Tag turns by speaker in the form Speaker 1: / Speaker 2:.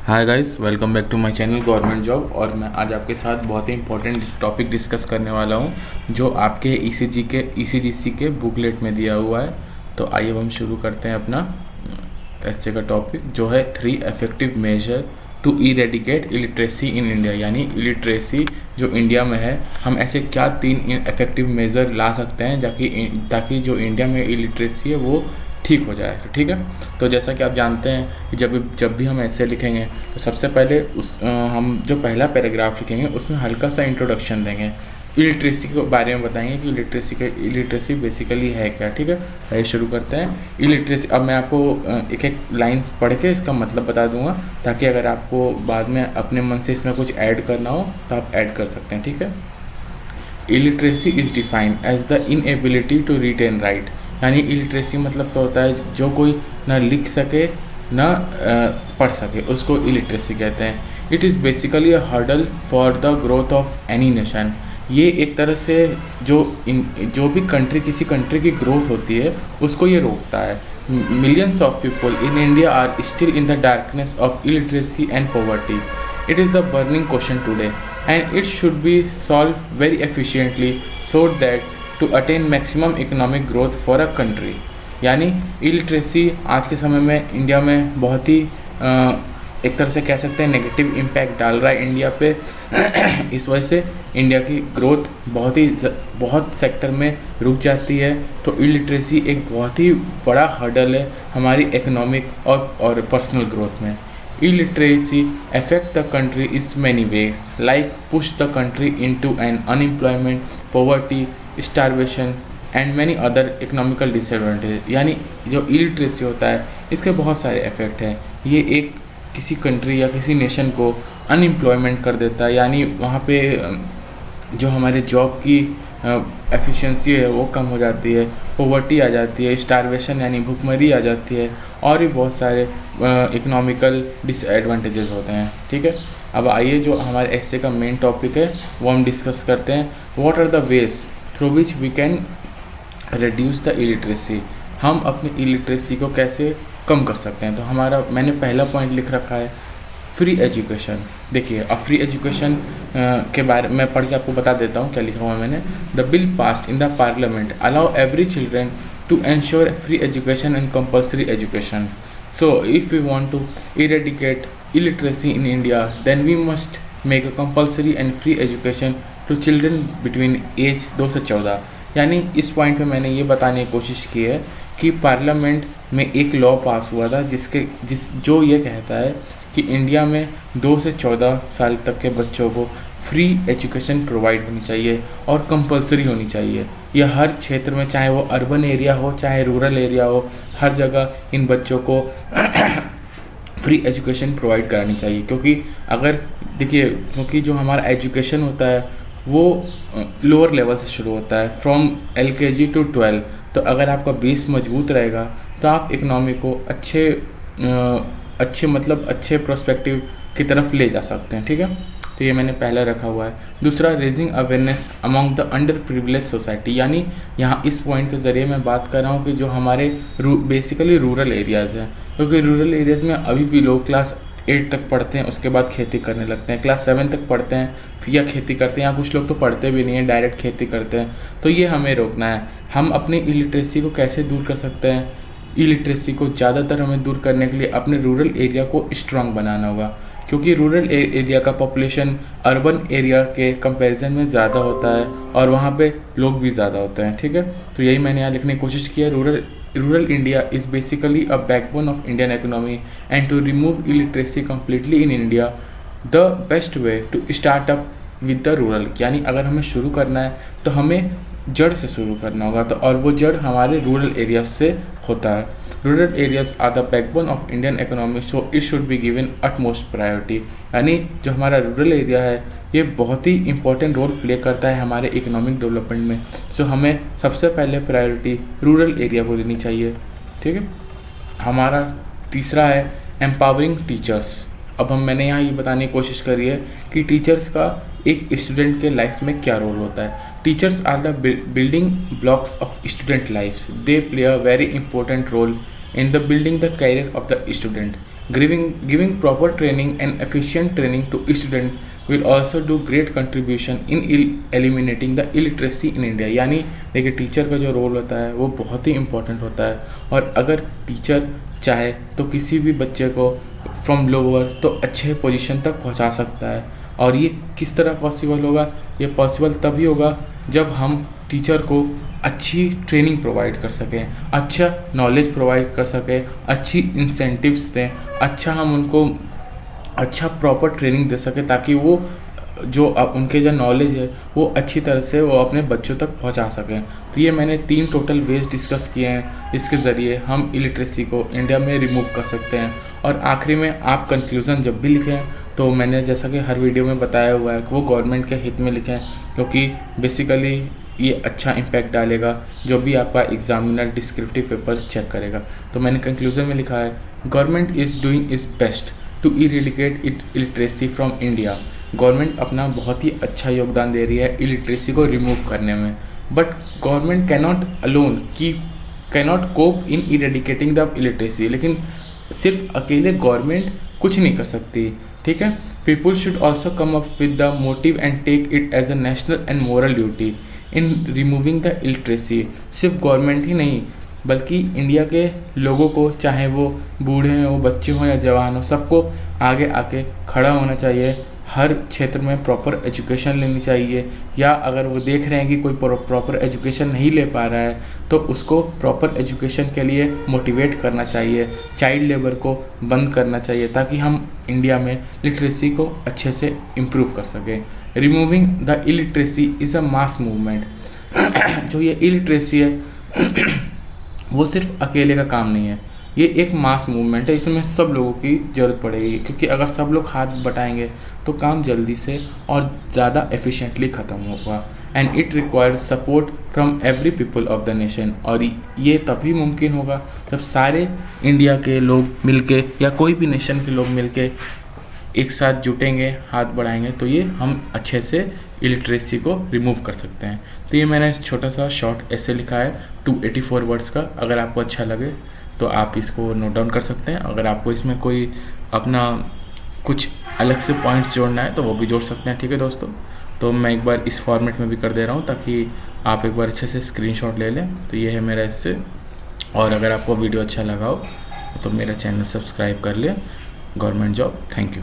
Speaker 1: Hi guys, welcome back to my channel government job. और मैं आज आपके साथ बहुत ही इंपॉर्टेंट टॉपिक डिस्कस करने वाला हूं जो आपके ईसीजीसी के बुकलेट में दिया हुआ है। तो आइए अब हम शुरू करते हैं अपना एसए का टॉपिक जो है 3 effective measure to eradicate illiteracy in India. यानी इलिटरेसी जो इंडिया में है, हम ऐसे क्या 3 इफेक्टिव मेजर ला सकते हैं ताकि जो इंडिया में इलिटरेसी है वो ठीक हो जाए। ठीक है, तो जैसा कि आप जानते हैं कि जब भी हम ऐसे लिखेंगे तो सबसे पहले हम जो पहला पैराग्राफ लिखेंगे उसमें हल्का सा इंट्रोडक्शन देंगे, इलिटरेसी के बारे में बताएंगे कि इलिटरेसी बेसिकली है क्या। ठीक है, आइए शुरू करते हैं। इलिटरेसी, अब मैं आपको एक एक लाइन्स पढ़ के इसका मतलब बता दूंगा ताकि अगर आपको बाद में अपने मन से इसमें कुछ ऐड करना हो तो आप ऐड कर सकते हैं। ठीक है, illiteracy is defined as the inability to read and write. यानी इलिटरेसी मतलब तो होता है जो कोई ना लिख सके ना पढ़ सके, उसको इलिटरेसी कहते हैं। It is basically a hurdle for the growth of any nation. ये एक तरह से जो भी किसी कंट्री की ग्रोथ होती है उसको ये रोकता है। Millions of people in India are still in the darkness of illiteracy and poverty. It is the burning question today, and it should be solved very efficiently so that to attain maximum economic growth for a country। यानी illiteracy आज के समय में India में बहुत ही एक तरह से कह सकते हैं नेगेटिव इम्पैक्ट डाल रहा है इंडिया पे। इस वजह से इंडिया की ग्रोथ बहुत सेक्टर में रुक जाती है। तो इलिटरेसी एक बहुत ही बड़ा हर्डल है हमारी इकोनॉमिक और पर्सनल ग्रोथ में। Illiteracy affect the country in many ways, like push the country into an unemployment, poverty, starvation and many other economical disadvantages। यानी जो illiteracy होता है इसके बहुत सारे इफ़ेक्ट हैं। ये एक किसी कंट्री या किसी नेशन को अनएम्प्लॉयमेंट कर देता है, यानी वहाँ पे जो हमारे जॉब की एफिशिएंसी है वो कम हो जाती है, पोवर्टी आ जाती है, स्टारवेशन यानी भूखमरी आ जाती है, और भी बहुत सारे इकोनॉमिकल डिसएडवांटेजेस होते हैं। ठीक है, अब आइए जो हमारे एस्से का मेन टॉपिक है वो हम डिस्कस करते हैं। What are the ways through which we can reduce the illiteracy. हम अपनी इलिटरेसी को कैसे कम कर सकते हैं। तो मैंने पहला पॉइंट लिख रखा है फ्री एजुकेशन। देखिए, अब फ्री एजुकेशन के बारे में पढ़ के आपको बता देता हूँ क्या लिखा हुआ मैंने। The bill passed in the parliament allow every children to ensure free education and compulsory education. So if we want to eradicate illiteracy in India, then we must make a compulsory and free education to children between age 2 से 14। यानी इस point पे मैंने ये बताने की कोशिश की है कि पार्लियामेंट में एक लॉ पास हुआ था जो ये कहता है कि इंडिया में 2 से 14 साल तक के बच्चों को फ्री एजुकेशन प्रोवाइड होनी चाहिए और कंपलसरी होनी चाहिए। यह हर क्षेत्र में, चाहे वो अर्बन एरिया हो चाहे रूरल एरिया हो, हर जगह इन बच्चों को फ्री एजुकेशन प्रोवाइड करानी चाहिए। क्योंकि जो हमारा एजुकेशन होता है वो लोअर लेवल से शुरू होता है, फ्रॉम LKG टू 12। तो अगर आपका बेस मजबूत रहेगा तो आप इकनॉमी को अच्छे प्रोस्पेक्टिव की तरफ ले जा सकते हैं। ठीक है, तो ये मैंने पहला रखा हुआ है। दूसरा, raising awareness among the under privilege society. यानी यहाँ इस पॉइंट के ज़रिए मैं बात कर रहा हूँ कि जो हमारे बेसिकली रूरल एरियाज़ हैं, क्योंकि रूरल एरियाज़ में अभी भी लोग क्लास 8 तक पढ़ते हैं, उसके बाद खेती करने लगते हैं, क्लास 7 तक पढ़ते हैं फिर या खेती करते हैं, या कुछ लोग तो पढ़ते भी नहीं हैं, डायरेक्ट खेती करते हैं। तो ये हमें रोकना है। हम अपनी इलिटरेसी को कैसे दूर कर सकते हैं। इलिटरेसी को ज़्यादातर हमें दूर करने के लिए अपने रूरल एरिया को स्ट्रांग बनाना होगा, क्योंकि रूरल एरिया का पॉपुलेशन अर्बन एरिया के कंपैरिजन में ज़्यादा होता है और वहाँ पे लोग भी ज़्यादा होते हैं। ठीक है, तो यही मैंने यहाँ लिखने की कोशिश की है। Rural India is basically a backbone of Indian economy and to remove illiteracy completely in India the best way to start up with the rural. यानी अगर हमें शुरू करना है तो हमें जड़ से शुरू करना होगा, तो और वो जड़ हमारे रूरल एरियाज से होता है। Rural areas are the backbone of Indian economy, so it should be given utmost priority. यानी जो हमारा रूरल एरिया है ये बहुत ही इंपॉर्टेंट रोल प्ले करता है हमारे इकोनॉमिक डेवलपमेंट में। सो हमें सबसे पहले प्रायोरिटी रूरल एरिया को देनी चाहिए। ठीक है, हमारा तीसरा है एम्पावरिंग टीचर्स। अब मैंने यहाँ ये बताने की कोशिश करी है कि टीचर्स का एक स्टूडेंट के लाइफ में क्या रोल होता है। Teachers are the building blocks of student life. They play a very important role in the building the career of the student। Giving proper training and efficient training to student will also do great contribution in eliminating the illiteracy in India। यानी देखिए teacher का जो role होता है वो बहुत ही important होता है, और अगर टीचर चाहे तो किसी भी बच्चे को फ्रॉम लोअर तो अच्छे पोजीशन तक पहुंचा सकता है। और ये किस तरह पॉसिबल होगा? ये पॉसिबल तभी होगा जब हम टीचर को अच्छी ट्रेनिंग प्रोवाइड कर सकें, अच्छा नॉलेज प्रोवाइड कर सकें, अच्छी इंसेंटिव्स दें, अच्छा हम उनको अच्छा प्रॉपर ट्रेनिंग दे सकें, ताकि वो जो उनके जो नॉलेज है वो अच्छी तरह से वो अपने बच्चों तक पहुंचा सकें। तो ये मैंने 3 टोटल वेज डिस्कस किए हैं, इसके ज़रिए हम इलिटरेसी को इंडिया में रिमूव कर सकते हैं। और आखिरी में आप कंक्लूज़न जब भी लिखें तो मैंने जैसा कि हर वीडियो में बताया हुआ है कि वो गवर्नमेंट के हित में लिखें, क्योंकि बेसिकली ये अच्छा इम्पैक्ट डालेगा जो भी आपका एग्जामिनर डिस्क्रिप्टिव पेपर चेक करेगा। तो मैंने कंक्लूजन में लिखा है, government is doing is best to eradicate illiteracy from India. Government अपना बहुत ही अच्छा योगदान दे रही है इलिटरेसी को रिमूव करने में, but government cannot cope in eradicating the illiteracy. लेकिन सिर्फ अकेले गवर्नमेंट कुछ नहीं कर सकती, ठीक है। People should also come up with the motive and take it as a national and moral duty in removing the illiteracy. सिर्फ गवर्नमेंट ही नहीं बल्कि इंडिया के लोगों को, चाहे वो बूढ़े हों, बच्चे हों या जवान हों, सबको आगे आके खड़ा होना चाहिए। हर क्षेत्र में प्रॉपर एजुकेशन लेनी चाहिए, या अगर वो देख रहे हैं कि कोई प्रॉपर एजुकेशन नहीं ले पा रहा है तो उसको प्रॉपर एजुकेशन के लिए मोटिवेट करना चाहिए। चाइल्ड लेबर को बंद करना चाहिए ताकि हम इंडिया में लिटरेसी को अच्छे से इम्प्रूव कर सकें। Removing the illiteracy is a mass movement. जो ये इलिटरेसी है वो सिर्फ अकेले का काम नहीं है, ये एक मास मूवमेंट है। इसमें सब लोगों की ज़रूरत पड़ेगी, क्योंकि अगर सब लोग हाथ बटाएंगे तो काम जल्दी से और ज़्यादा एफिशिएंटली ख़त्म होगा। And it required support from every people of the nation. और ये तभी मुमकिन होगा जब सारे इंडिया के लोग मिलके या कोई भी नेशन के लोग मिलके एक साथ जुटेंगे, हाथ बढ़ाएंगे, तो ये हम अच्छे से इलिटरेसी को रिमूव कर सकते हैं। तो ये मैंने छोटा सा शॉर्ट ऐसे लिखा है 284 वर्ड्स का। अगर आपको अच्छा लगे तो आप इसको नोट डाउन कर सकते हैं। अगर आपको इसमें कोई अपना कुछ अलग से पॉइंट्स जोड़ना है तो वो भी जोड़ सकते हैं, ठीक है दोस्तों। तो मैं एक बार इस फॉर्मेट में भी कर दे रहा हूँ ताकि आप एक बार अच्छे से स्क्रीनशॉट ले लें। तो ये है मेरा इससे, और अगर आपको वीडियो अच्छा लगा हो तो मेरा चैनल सब्सक्राइब कर लें। Government job. Thank you.